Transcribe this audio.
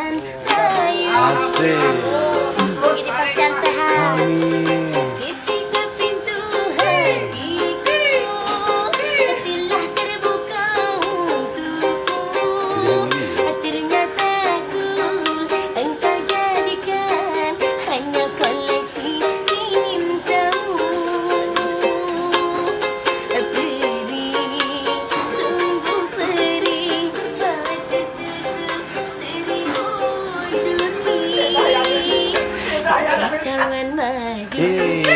dan lain. Asik. Begini pasien sehat. Amin. Ketika pintu hatiku telah terbuka untukku, ternyata aku engkau jadikan hanya koleksi cintamu. Perih, sungguh perih, pada tutup seribu duri. Cawan madu.